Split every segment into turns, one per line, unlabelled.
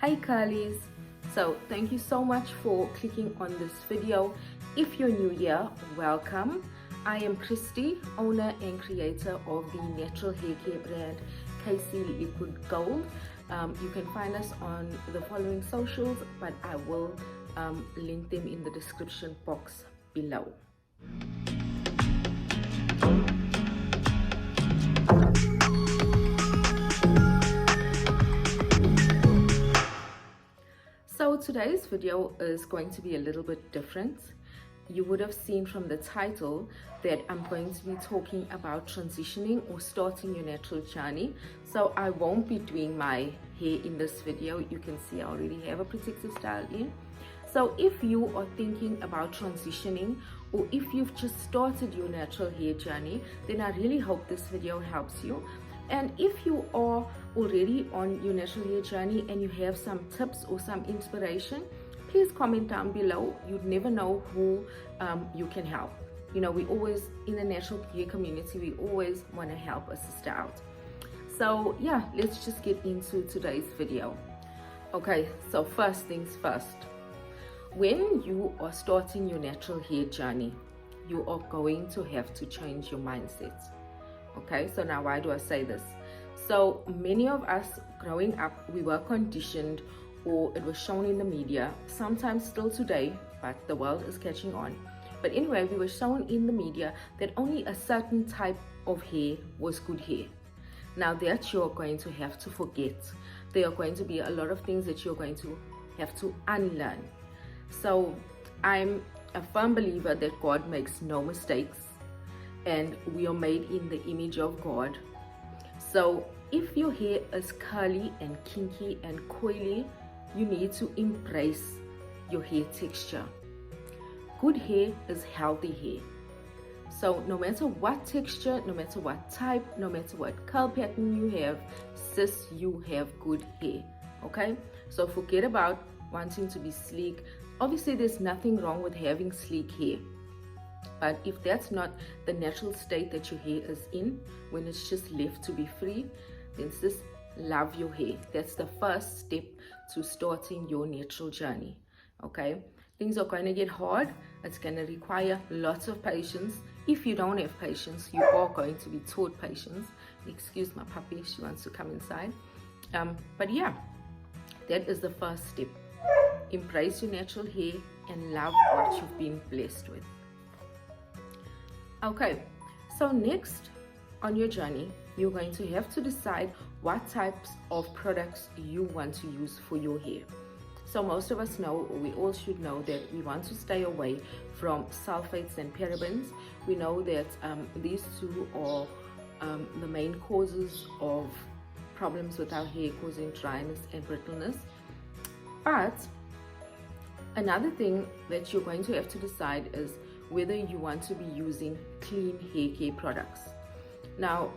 Hi Curlies! So thank you so much for clicking on this video. If you're new here, welcome. I am Christy, owner and creator of the natural hair care brand KC Liquid Gold. You can find us on the following socials, but I will link them in the description box below. So today's video is going to be a little bit different. You would have seen from the title that I'm going to be talking about transitioning or starting your natural journey. So I won't be doing my hair in this video. You can see I already have a protective style in. So if you are thinking about transitioning, or if you've just started your natural hair journey, then I really hope this video helps you. And if you are already on your natural hair journey and you have some tips or some inspiration, please comment down below. You'd never know who you can help. You know, we always, in the natural hair community, we always want to help a sister out. So yeah, let's just get into today's video. Okay, so first things first. When you are starting your natural hair journey, you are going to have to change your mindset. Okay, so now why do I say this? So many of us growing up, we were conditioned, or it was shown in the media, sometimes still today, but the world is catching on. But anyway, we were shown in the media that only a certain type of hair was good hair. Now that you're going to have to forget. There are going to be a lot of things that you're going to have to unlearn. So I'm a firm believer that God makes no mistakes, and we are made in the image of God. So if your hair is curly and kinky and coily, you need to embrace your hair texture. Good hair is healthy hair. So no matter what texture, no matter what type, no matter what curl pattern you have, sis, you have good hair. Okay, so forget about wanting to be sleek. Obviously there's nothing wrong with having sleek hair, but if that's not the natural state that your hair is in, when it's just left to be free, then sis, love your hair. That's the first step to starting your natural journey. Okay, things are going to get hard. It's going to require lots of patience. If you don't have patience, you are going to be taught patience. Excuse my puppy, she wants to come inside. But yeah, that is the first step. Embrace your natural hair and love what you've been blessed with. Okay, so next on your journey, you're going to have to decide what types of products you want to use for your hair. So most of us know, or we all should know, that we want to stay away from sulfates and parabens. We know that these two are the main causes of problems with our hair, causing dryness and brittleness. But another thing that you're going to have to decide is whether you want to be using clean hair care products. Now,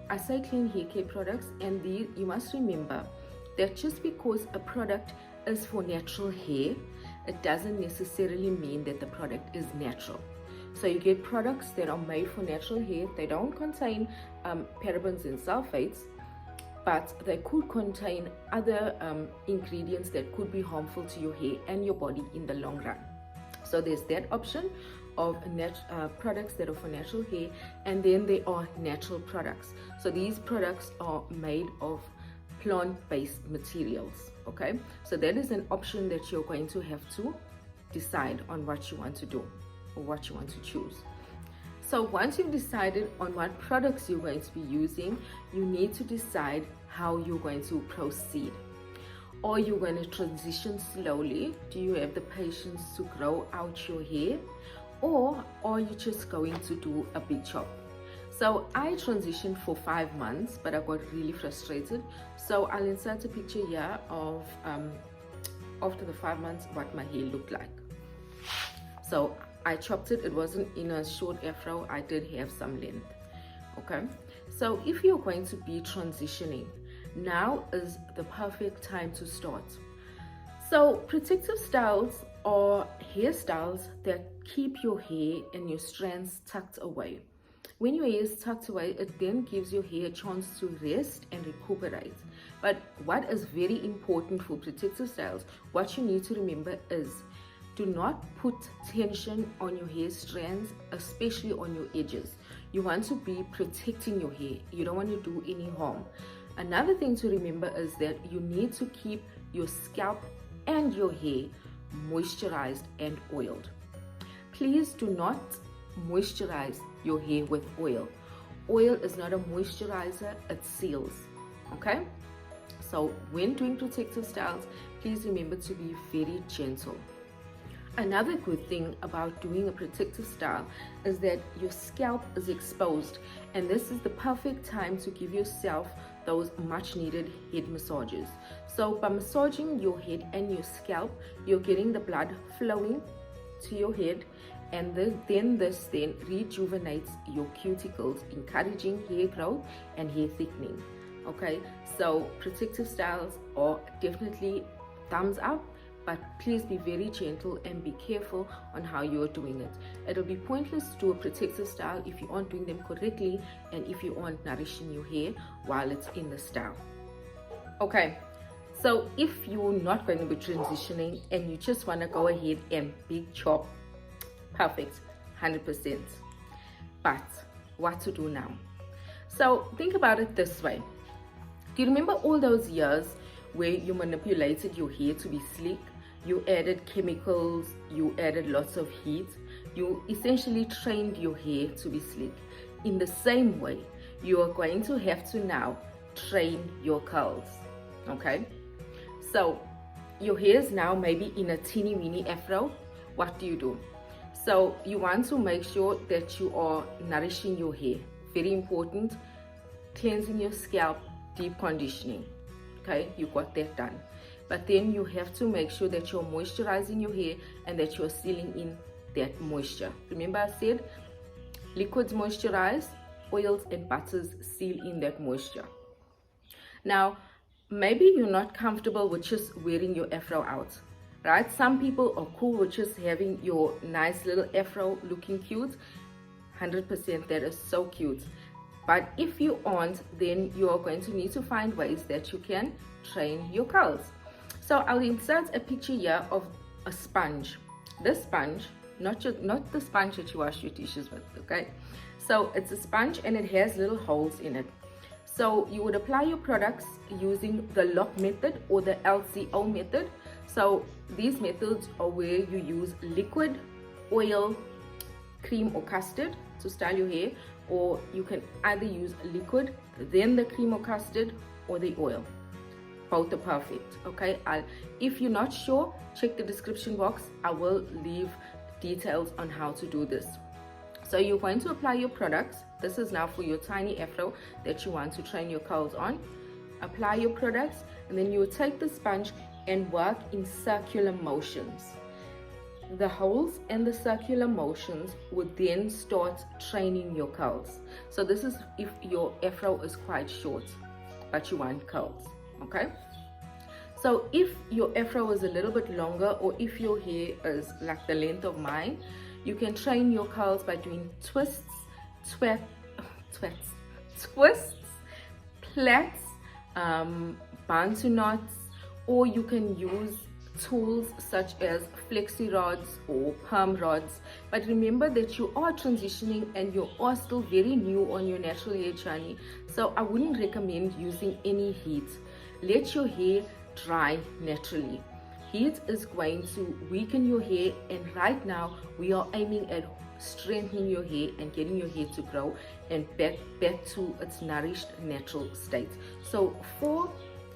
I say clean hair care products, and you must remember that just because a product is for natural hair, it doesn't necessarily mean that the product is natural. So you get products that are made for natural hair. They don't contain parabens and sulfates, but they could contain other ingredients that could be harmful to your hair and your body in the long run. So there's that option of products that are for natural hair, and then there are natural products. So these products are made of plant-based materials. Okay, so that is an option that you're going to have to decide on what you want to do or what you want to choose. So once you've decided on what products you're going to be using, you need to decide how you're going to proceed. Or you're going to transition slowly. Do you have the patience to grow out your hair? Or are you just going to do a big chop? So I transitioned for 5 months, but I got really frustrated. So I'll insert a picture here of after the 5 months what my hair looked like. So I chopped it. It wasn't in a short afro. I did have some length. Okay, so if you're going to be transitioning, now is the perfect time to start. So protective styles are hairstyles that keep your hair and your strands tucked away. When your hair is tucked away, it then gives your hair a chance to rest and recuperate. But what is very important for protective styles, what you need to remember is, do not put tension on your hair strands, especially on your edges. You want to be protecting your hair. You don't want to do any harm. Another thing to remember is that you need to keep your scalp and your hair moisturized and oiled. Please do not moisturize your hair with oil. Oil is not a moisturizer, it seals. Okay? So when doing protective styles, please remember to be very gentle. Another good thing about doing a protective style is that your scalp is exposed, and this is the perfect time to give yourself those much needed head massages. So by massaging your head and your scalp, you're getting the blood flowing to your head, and then this rejuvenates your cuticles, encouraging hair growth and hair thickening. Okay, so protective styles are definitely thumbs up, but please be very gentle and be careful on how you're doing it. It'll be pointless to do a protective style if you aren't doing them correctly and if you aren't nourishing your hair while it's in the style. Okay, so if you're not going to be transitioning and you just want to go ahead and big chop, perfect, 100%. But what to do now? So think about it this way. Do you remember all those years where you manipulated your hair to be sleek? You added chemicals, you added lots of heat, you essentially trained your hair to be sleek. In the same way, you are going to have to now train your curls. Okay, so your hair is now maybe in a teeny weeny afro. What do? So you want to make sure that you are nourishing your hair. Very important. Cleansing your scalp, deep conditioning. Okay, you got that done. But then you have to make sure that you're moisturizing your hair and that you're sealing in that moisture. Remember I said liquids moisturize, oils and butters seal in that moisture. Now maybe you're not comfortable with just wearing your afro out, right? Some people are cool with just having your nice little afro looking cute. 100%, that is so cute. But if you aren't, then you are going to need to find ways that you can train your curls. So I'll insert a picture here of a sponge. This sponge, not the sponge that you wash your dishes with, okay? So it's a sponge and it has little holes in it. So you would apply your products using the LOC method or the LCO method. So these methods are where you use liquid, oil, cream or custard to style your hair, or you can either use liquid, then the cream or custard, or the oil. Both are perfect. Okay, if you're not sure, check the description box. I will leave details on how to do this. So you're going to apply your products. This is now for your tiny afro that you want to train your curls on. Apply your products, and then you will take the sponge and work in circular motions. The holes and the circular motions would then start training your curls. So this is if your afro is quite short but you want curls. Okay, so if your afro is a little bit longer, or if your hair is like the length of mine, you can train your curls by doing twists, plaits, bantu knots, or you can use tools such as flexi rods or perm rods. But remember that you are transitioning and you are still very new on your natural hair journey, so I wouldn't recommend using any heat. Let your hair dry naturally. Heat is going to weaken your hair, and right now we are aiming at strengthening your hair and getting your hair to grow and back to its nourished natural state. So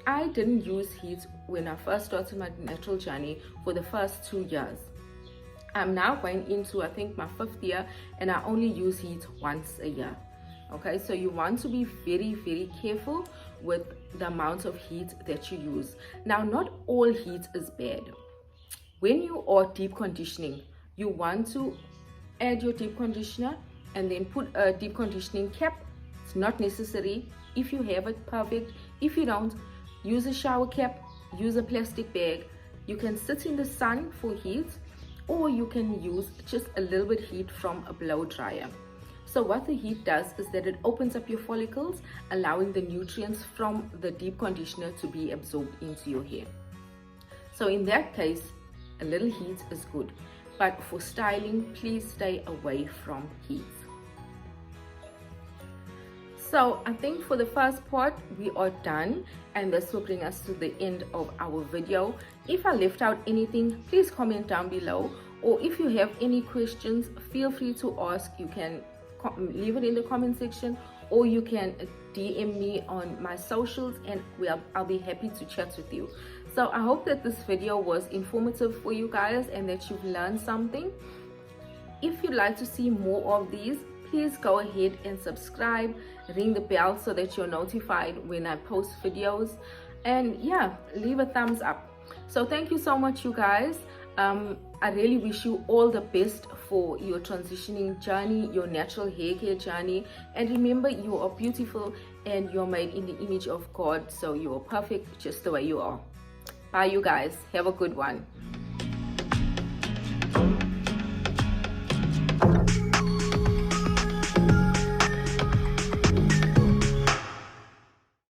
I didn't use heat when I first started my natural journey for the first 2 years. I'm now going into, I think, my 5th year, and I only use heat once a year. Okay, so you want to be very, very careful with the amount of heat that you use. Now, not all heat is bad. When you are deep conditioning, you want to add your deep conditioner and then put a deep conditioning cap. It's not necessary. If you have it, perfect. If you don't, use a shower cap, use a plastic bag. You can sit in the sun for heat, or you can use just a little bit heat from a blow dryer. So what the heat does is that it opens up your follicles, allowing the nutrients from the deep conditioner to be absorbed into your hair. So in that case, a little heat is good, but for styling, please stay away from heat. So I think for the first part we are done, and this will bring us to the end of our video. If I left out anything, please comment down below, or if you have any questions, feel free to ask. You can leave it in the comment section, or you can DM me on my socials, and I'll be happy to chat with you. So I hope that this video was informative for you guys and that you've learned something. If you'd like to see more of these, please go ahead and subscribe, ring the bell so that you're notified when I post videos, and yeah, leave a thumbs up. So thank you so much, you guys. I really wish you all the best for your transitioning journey, your natural hair care journey, and remember, you are beautiful and you're made in the image of God, so you are perfect just the way you are. Bye, you guys. Have a good one.